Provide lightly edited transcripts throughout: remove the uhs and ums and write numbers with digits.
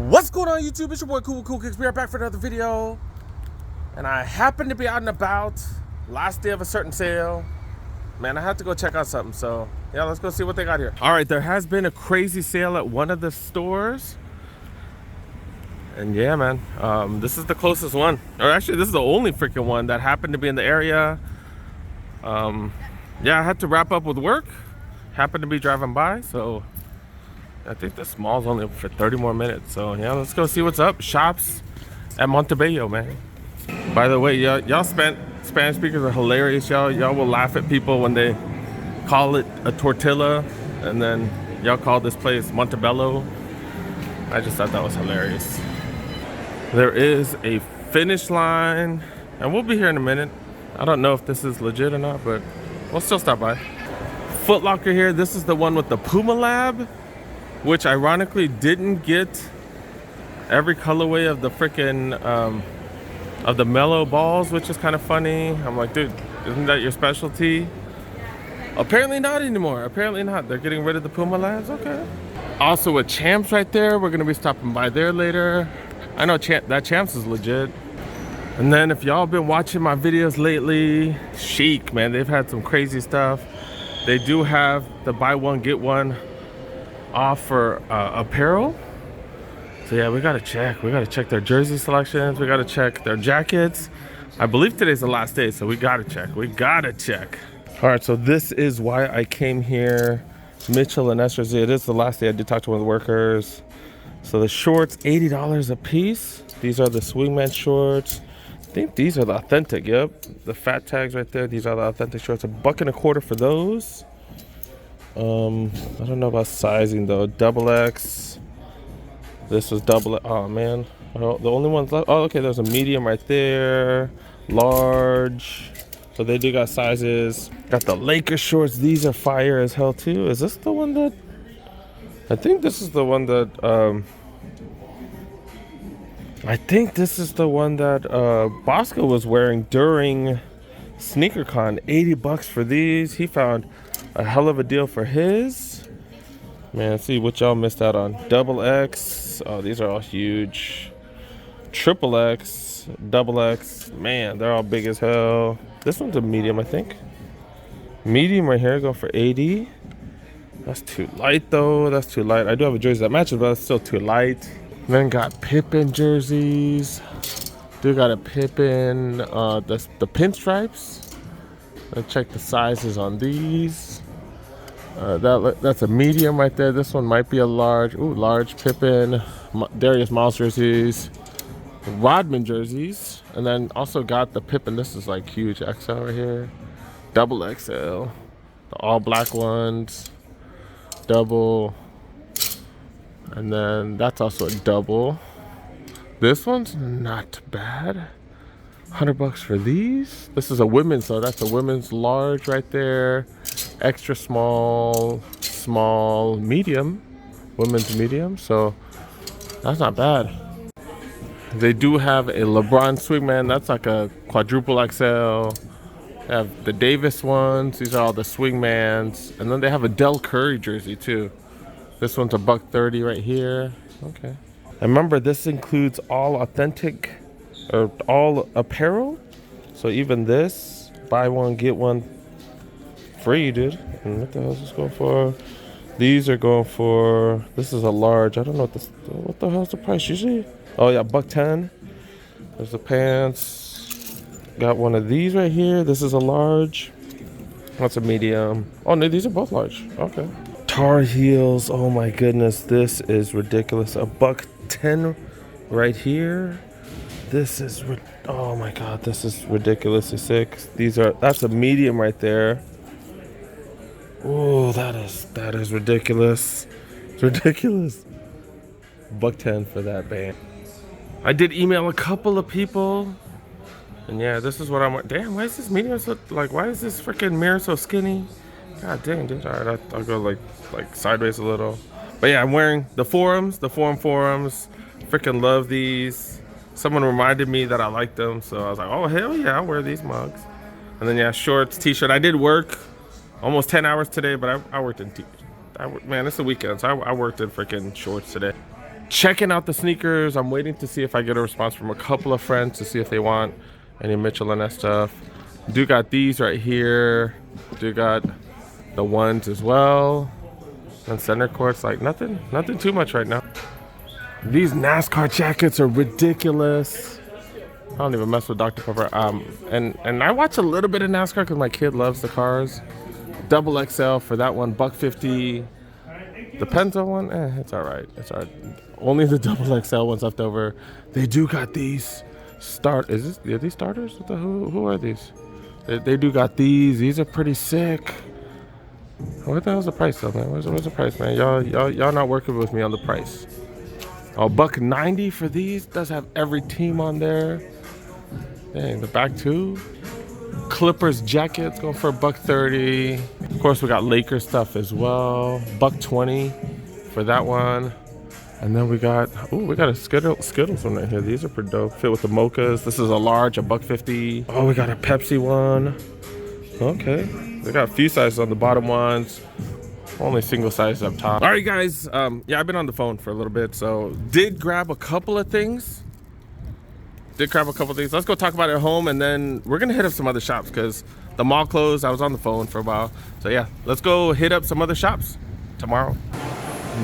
What's going on YouTube? It's your boy Cool Kicks. We are back for another video. And I happen to be out and about. Last day of a certain sale. Man, I had to go check out something. So yeah, let's go see what they got here. All right, there has been a crazy sale at one of the stores. And yeah, man, this is the closest one. Or actually, this is the only freaking one that happened to be in the area. Yeah, I had to wrap up with work. Happened to be driving by, so I think this mall's only open for 30 more minutes. So yeah, let's go see what's up. Shops at Montebello, man. By the way, y'all Spanish speakers are hilarious. Y'all will laugh at people when they call it a tortilla, and then y'all call this place Montbello. I just thought that was hilarious. There is a finish line, and we'll be here in a minute. I don't know if this is legit or not, but we'll still stop by. Footlocker here. This is the one with the Puma Lab, which ironically didn't get every colorway of the freaking of the mellow balls, which is kind of funny. I'm like, dude, isn't that your specialty? Apparently not anymore. Apparently not. They're getting rid of the Puma Labs. Okay. Also a Champs right there. We're gonna be stopping by there later. I know that Champs is legit. And then if y'all been watching my videos lately, Shiekh, man, they've had some crazy stuff. They do have the buy one get one off for apparel. So yeah, we gotta check their jersey selections, we gotta check their jackets. I believe today's the last day, so we gotta check. All right, so this is why I came here. Mitchell and Esther's. It is the last day. I did talk to one of the workers. So the shorts, $80 a piece. These are the Swingman shorts. I think these are the authentic. Yep, the fat tags right there. These are the authentic shorts. $1.25 for those. I don't know about sizing though. XX. This was double. Oh man, oh, the only ones left. Oh, okay. There's a medium right there. Large. So they do got sizes. Got the Lakers shorts. These are fire as hell too. Is this the one that? I think this is the one that. I think this is the one that Bosco was wearing during SneakerCon. $80 for these. He found a hell of a deal for his. Man, see what y'all missed out on. XX. Oh, these are all huge. XXX. XX. Man, they're all big as hell. This one's a medium, I think. Medium right here, going for 80. That's too light though. That's too light. I do have a jersey that matches, but it's still too light. Then got Pippen jerseys. Do got a Pippen, the pinstripes. Let's check the sizes on these. That's a medium right there. This one might be a large. Ooh, large Pippen. Darius Miles jerseys. Rodman jerseys. And then also got the Pippen. This is like huge XL right here. Double XL. The all black ones. Double. And then that's also a double. This one's not bad. $100 for these. This is a women's, so that's a women's large right there. Extra small, small, medium. Women's medium, so that's not bad. They do have a LeBron Swingman. That's like a quadruple XL. They have the Davis ones. These are all the Swingmans. And then they have a Del Curry jersey too. This one's $130 right here. Okay. And remember, this includes all authentic or all apparel. So even this, buy one, get one free, dude. And what the hell is this going for? These are going for, this is a large. I don't know what the hell's the price usually? Oh yeah, $110. There's the pants. Got one of these right here. This is a large. That's a medium. Oh no, these are both large. Okay. Tar Heels, oh my goodness, this is ridiculous. $110 right here. This is, oh my god, this is ridiculously sick. That's a medium right there. Oh, that is ridiculous. It's ridiculous. $110 for that band. I did email a couple of people, and yeah, this is what I'm. Damn, why is this medium so like? Why is this freaking mirror so skinny? God dang, dude. All right, I'll go like sideways a little. But yeah, I'm wearing the forums. Freaking love these. Someone reminded me that I like them, so I was like, oh hell yeah, I'll wear these mugs. And then yeah, shorts, t-shirt. I did work almost 10 hours today, but I worked in man, it's the weekend, so I worked in freaking shorts today. checking out the sneakers. I'm waiting to see if I get a response from a couple of friends to see if they want any Mitchell and S stuff. Do got these right here. Do got the ones as well. And center courts, like nothing too much right now. These NASCAR jackets are ridiculous. I don't even mess with Dr. Pepper. And I watch a little bit of NASCAR because my kid loves the cars. Double XL for that one, $150. The Penta one, it's all right. It's all right. Only the double XL ones left over. They do got these are these starters? Who are these? They do got these. These are pretty sick. What the hell's the price though, man? Where's the price, man? Y'all not working with me on the price. Oh, $190 for these. Does have every team on there. Dang, the back too. Clippers jackets going for $130. Of course, we got Lakers stuff as well. $120 for that one. And then we got a Skittles one right here. These are pretty dope. Fit with the mochas. This is a large, $150. Oh, we got a Pepsi one. Okay. They got a few sizes on the bottom ones. Only single size up top. All right, guys. Yeah, I've been on the phone for a little bit, so did grab a couple of things. Let's go talk about it at home, and then we're gonna hit up some other shops because the mall closed. I was on the phone for a while, so yeah, let's go hit up some other shops tomorrow.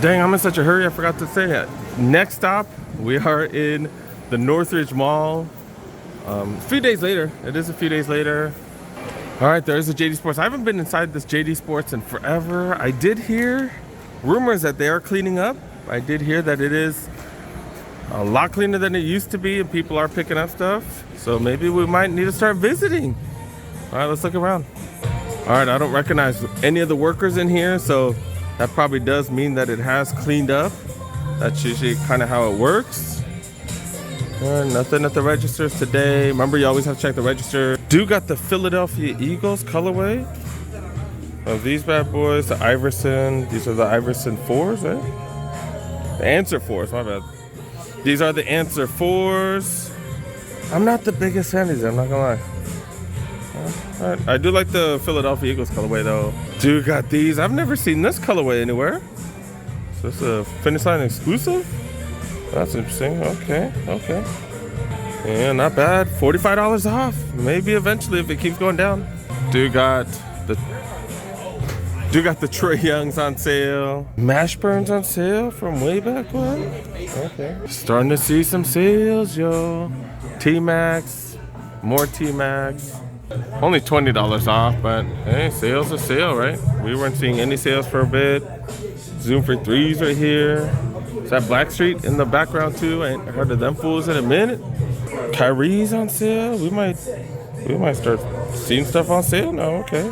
Dang, I'm in such a hurry, I forgot to say it. Next stop, we are in the Northridge Mall. A few days later. It is a few days later. All right, there's a JD Sports. I haven't been inside this JD Sports in forever. I did hear rumors that they are cleaning up. I did hear that it is a lot cleaner than it used to be, and people are picking up stuff. So maybe we might need to start visiting. All right, let's look around. All right, I don't recognize any of the workers in here, so that probably does mean that it has cleaned up. That's usually kind of how it works. Nothing at the registers today. Remember, you always have to check the register. Do got the Philadelphia Eagles colorway of these bad boys. The Iverson. These are the Iverson 4s, right? The Answer 4s, my bad. These are the Answer 4s. I'm not the biggest fan of these, I'm not gonna lie. All right. I do like the Philadelphia Eagles colorway though. Do got these. I've never seen this colorway anywhere. So this is a Finish Line exclusive? That's interesting. Okay. Yeah, not bad. $45 off. Maybe eventually if it keeps going down. Do got the Trae Youngs on sale. Mashburns on sale from way back when. Okay. Starting to see some sales, yo. T-Max. More T-Max. Only $20 off, but hey, sales are sale, right? We weren't seeing any sales for a bit. Zoom for 3s right here. Is that Blackstreet in the background too? I ain't heard of them fools in a minute. Kyrie's on sale. We might start seeing stuff on sale now. Okay.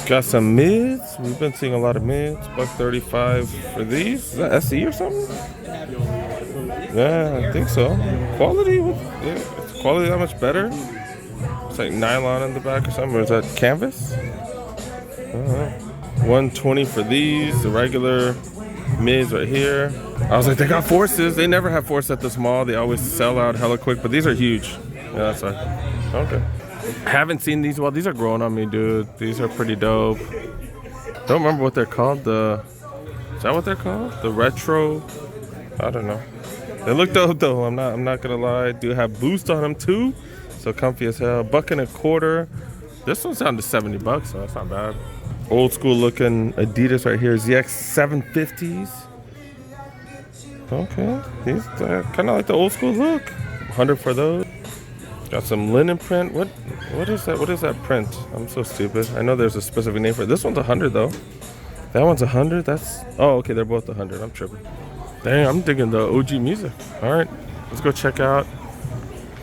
Got some mids. We've been seeing a lot of mids. $135 for these. Is that SE or something? Yeah, I think so. Quality? Is quality that much better? It's like nylon in the back or something. Or is that canvas? $120 for these. The regular mids right here. I was like, they got forces. They never have force at this mall. They always sell out hella quick, but these are huge. Yeah, that's right. Okay. Haven't seen these. Well, these are growing on me, dude. These are pretty dope. Don't remember what they're called. Is that what they're called? The retro? I don't know. They look dope though. I'm not gonna lie. Do have boost on them too. So comfy as hell. $1.25. This one's down to $70, so that's not bad. Old school looking Adidas right here. ZX 750s. Okay. These kind of like the old school look. 100 for those. Got some linen print. What is that? What is that print? I'm so stupid. I know there's a specific name for it. This one's 100 though. That one's 100. That's okay. They're both 100. I'm tripping. Dang, I'm digging the OG music. All right, let's go check out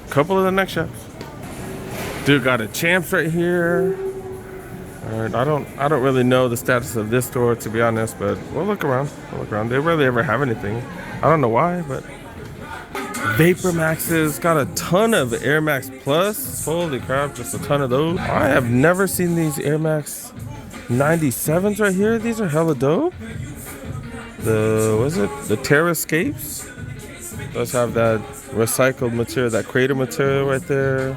a couple of the next shops. Dude, got a Champs right here. All right, I don't really know the status of this store to be honest, but we'll look around. They rarely ever have anything. I don't know why, but Vapormax's got a ton of Air Max Plus. Holy crap, just a ton of those. I have never seen these Air Max 97s right here. These are hella dope. The Terra Escapes does have that recycled material, that crater material right there.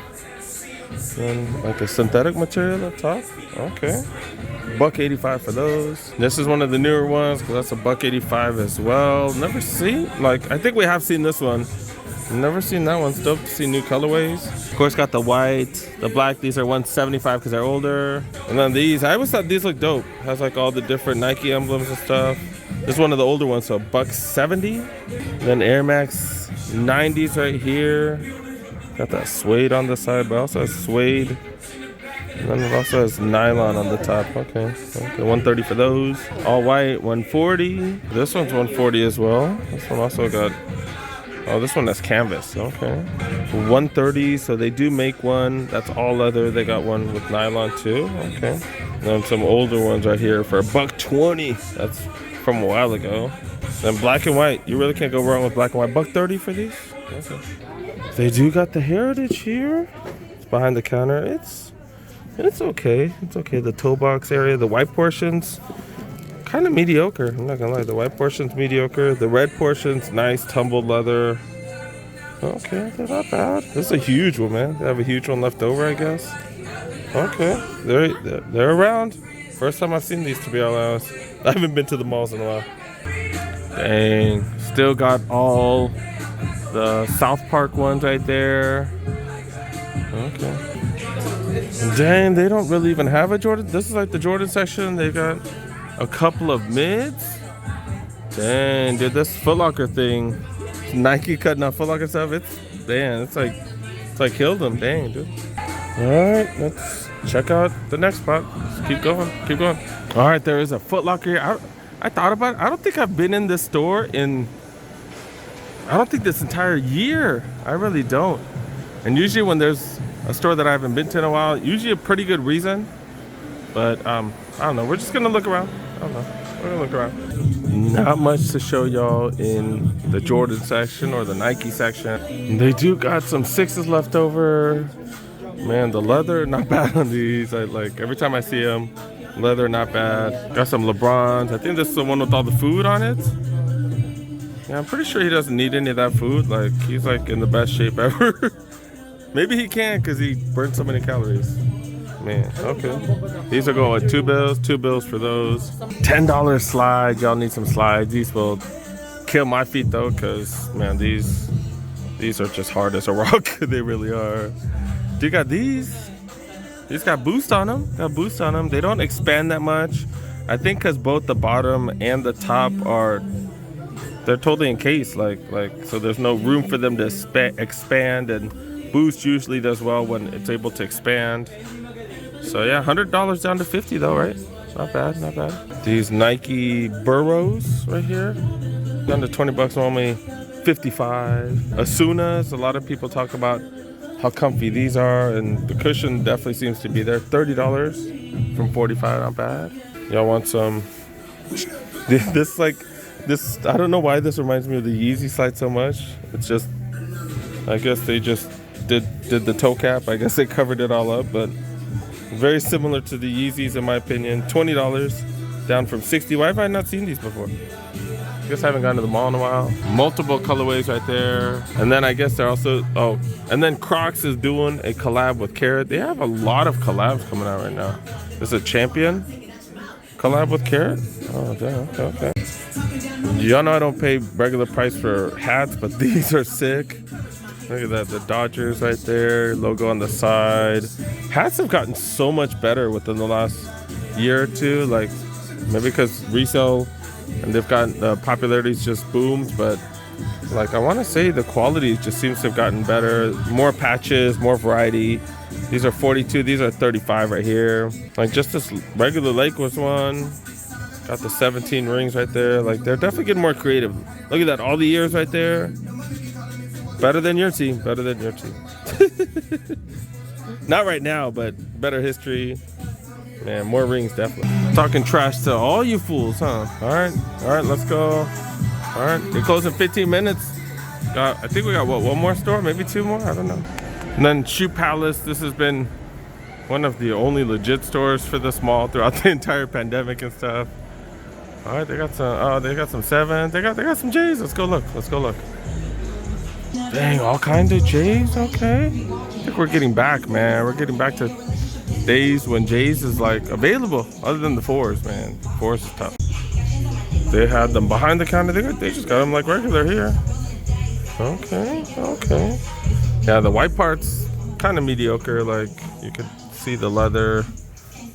And like a synthetic material up top. Okay. $1.85 for those. This is one of the newer ones because that's a $1.85 as well. Never seen, like, I think we have seen this one. Never seen that one. Still to see new colorways. Of course, got the white, the black. These are $175 because they're older. And then these, I always thought these looked dope. Has like all the different Nike emblems and stuff. This is one of the older ones, so $1.70. Then Air Max 90s right here. Got that suede on the side, but also has suede. And then it also has nylon on the top. Okay, $130 for those. All white, $140. This one's $140 as well. This one also got. Oh, this one has canvas. Okay. $130. So they do make one that's all leather. They got one with nylon too. Okay. And then some older ones right here for $120. That's from a while ago. Then black and white. You really can't go wrong with black and white. $130 for these. Okay. They do got the heritage here. It's behind the counter. It's okay. It's okay. The toe box area, the white portions, kind of mediocre. I'm not gonna lie. The white portion's mediocre. The red portion's nice, tumbled leather. Okay, they're not bad. This is a huge one, man. They have a huge one left over, I guess. Okay, they're around. First time I've seen these, to be honest. I haven't been to the malls in a while. Dang, still got all the South Park ones right there. Okay. Dang, they don't really even have a Jordan. This is like the Jordan section. They got a couple of mids. Dang, dude, this Footlocker thing, Nike cutting out Footlocker stuff. It's like killed them. Dang, dude. All right, let's check out the next spot. Let's keep going. All right, there is a Footlocker here. I thought about it. I don't think I've been in this store I don't think this entire year. I really don't. And usually when there's a store that I haven't been to in a while, usually a pretty good reason. But I don't know. We're just gonna look around. I don't know. We're gonna look around. Not much to show y'all in the Jordan section or the Nike section. They do got some 6s left over. Man, the leather not bad on these. I like every time I see them. Leather not bad. Got some LeBrons. I think this is the one with all the food on it. Yeah, I'm pretty sure he doesn't need any of that food. Like he's like in the best shape ever. Maybe he can because he burned so many calories. Man, okay. These are going with $2 for those. $10 slide. Y'all need some slides. These will kill my feet though, because man, these are just hard as a rock. They really are. You got these. These got boost on them. They don't expand that much. I think because both the bottom and the top they're totally encased. Like so there's no room for them to expand, and boost usually does well when it's able to expand. So yeah, $100 down to $50 though, right? Not bad. These Nike Burrows right here, down to $20 normally, $55. Asunas, a lot of people talk about how comfy these are, and the cushion definitely seems to be there. $30 from $45, not bad. Y'all want some? This I don't know why this reminds me of the Yeezy slide so much. It's just, I guess they just did the toe cap. I guess they covered it all up, but very similar to the Yeezys in my opinion. $20 down from $60. Why have I not seen these before? I guess I haven't gone to the mall in a while. Multiple colorways right there. And then I guess they're also, and then Crocs is doing a collab with Carrot. They have a lot of collabs coming out right now. This is a Champion collab with Carrot. Oh, damn, okay. Y'all know I don't pay regular price for hats, but these are sick. Look at that, the Dodgers right there, logo on the side. Hats have gotten so much better within the last year or two. Like maybe because resale and they've gotten the popularity's just boomed, but like I want to say the quality just seems to have gotten better. More patches, more variety. These are 42. These are 35 right here. Like just this regular Lake was one. Got the 17 rings right there. Like they're definitely getting more creative. Look at that, all the ears right there. Better than your team. Not right now, but better history. Man, more rings definitely. Talking trash to all you fools, huh? All right, let's go. All right, we're closing 15 minutes. I think we got what, one more store, maybe two more, I don't know. And then Shoe Palace. This has been one of the only legit stores for this mall throughout the entire pandemic and stuff. All right, they got some 7s. They got some J's. Let's go look. Dang, all kinds of J's. Okay. I think we're getting back, man. We're getting back to days when J's is like available, other than the 4s, man. 4s is tough. They had them behind the counter. They just got them like regular here. Okay, okay. Yeah, the white part's kind of mediocre. Like, you could see the leather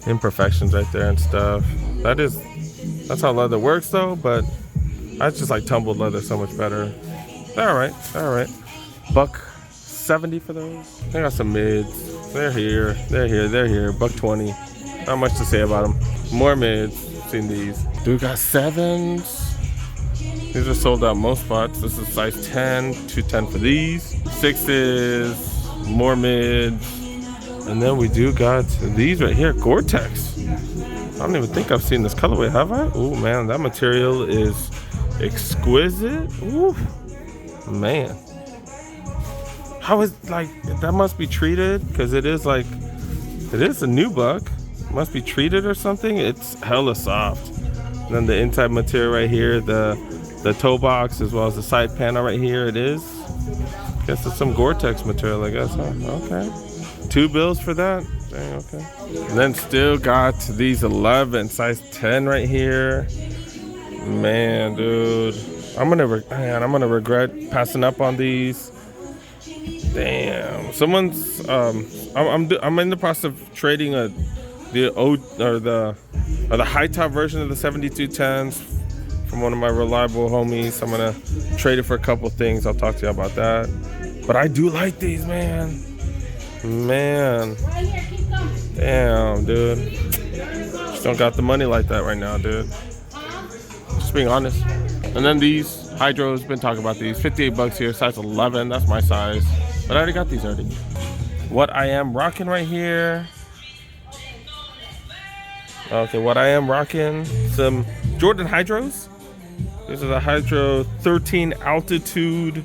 imperfections right there and stuff. That's how leather works though, but I just like tumbled leather so much better. They're alright. $1.70 for those. They got some mids. They're here. $1.20. Not much to say about them. More mids. Seen these. Dude got 7s. These are sold out most spots. This is size 10, $2.10 for these. 6s, more mids. And then we do got these right here, Gore-Tex. I don't even think I've seen this colorway, have I? Oh man, that material is exquisite. Ooh, man. How is, like, that must be treated, because it is a new buck. It must be treated or something. It's hella soft. And then the inside material right here, the toe box as well as the side panel right here, it is. Guess it's some Gore-Tex material, I guess, huh? Okay. $2 for that. Dang, okay. And then still got these 11, size 10 right here. Man, dude, I'm gonna regret passing up on these. Damn, someone's I'm in the process of trading the high top version of the 7210s from one of my reliable homies. I'm gonna trade it for a couple things. I'll talk to you about that. But I do like these, man. Damn, dude. Just don't got the money like that right now, dude. Just being honest. And then these Hydros, been talking about these. $58 here, size 11. That's my size. But I already got these already. What I am rocking right here. Okay, what I am rocking, some Jordan Hydros. This is a Hydro 13 altitude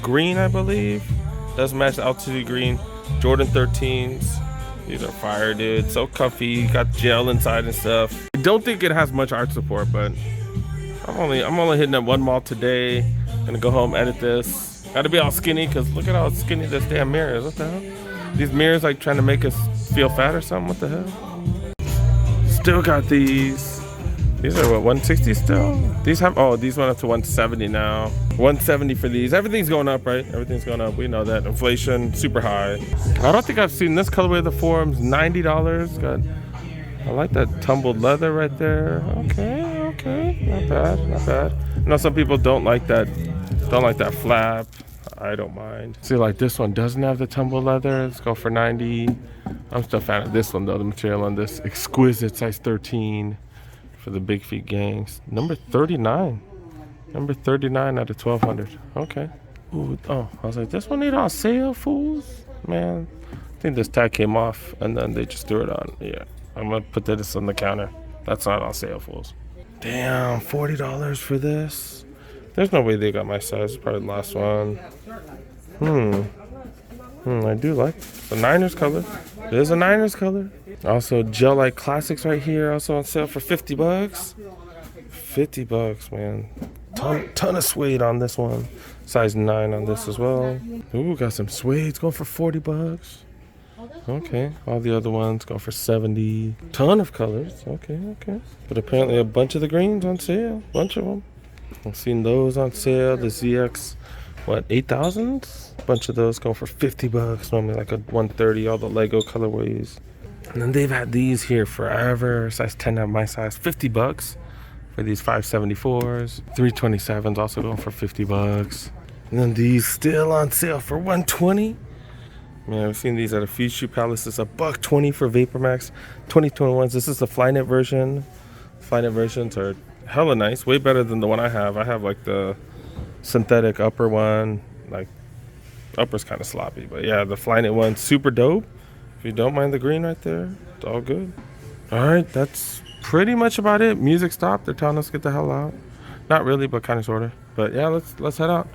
green, I believe. Does match the altitude green. Jordan 13s. These are fire, dude. So comfy. Got gel inside and stuff. I don't think it has much arch support, but I'm only hitting up one mall today. Gonna go home, edit this. Gotta be all skinny, because look at how skinny this damn mirror is. What the hell? These mirrors like trying to make us feel fat or something. What the hell? Still got these. These are what, 160 still? These went up to 170 now. 170 for these. Everything's going up, right? Everything's going up. We know that. Inflation, super high. I don't think I've seen this colorway of the Forums. $90. I like that tumbled leather right there. Okay. Not bad. I know some people don't like that flap. I don't mind. See, like this one doesn't have the tumbled leather. Let's go for 90. I'm still a fan of this one though. The material on this, exquisite, size 13 for the big feet gangs. Number 39 out of 1200. Okay. Ooh, oh, I was like, this one ain't on sale, fools. Man, I think this tag came off and then they just threw it on. Yeah, I'm gonna put this on the counter. That's not on sale, fools. Damn, $40 for this. There's no way they got my size. It's probably the last one. I do like the Niners color. There's a Niners color. Also, Gel Light Classics right here. Also on sale for $50. $50, man. Ton of suede on this one. Size 9 on this as well. Ooh, got some suede going for $40. Okay, all the other ones go for 70. Ton of colors. Okay. But apparently a bunch of the greens on sale. Bunch of them. I've seen those on sale. The ZX, what, 8,000s? A bunch of those go for $50. Normally like a 130. All the Lego colorways. And then they've had these here forever. Size 10 at my size. $50 for these 574s. 327s also going for $50. And then these still on sale for $120. Man, I've seen these at a few shoe palaces. $120 for Vapormax 2021s. This is the Flyknit version. Flyknit versions are hella nice. Way better than the one I have. I have like the synthetic upper one. Like, upper's kind of sloppy. But yeah, the Flyknit one, super dope. If you don't mind the green right there, it's all good. All right, that's pretty much about it. Music stopped. They're telling us to get the hell out. Not really, but kind of, sort of. But yeah, let's head out.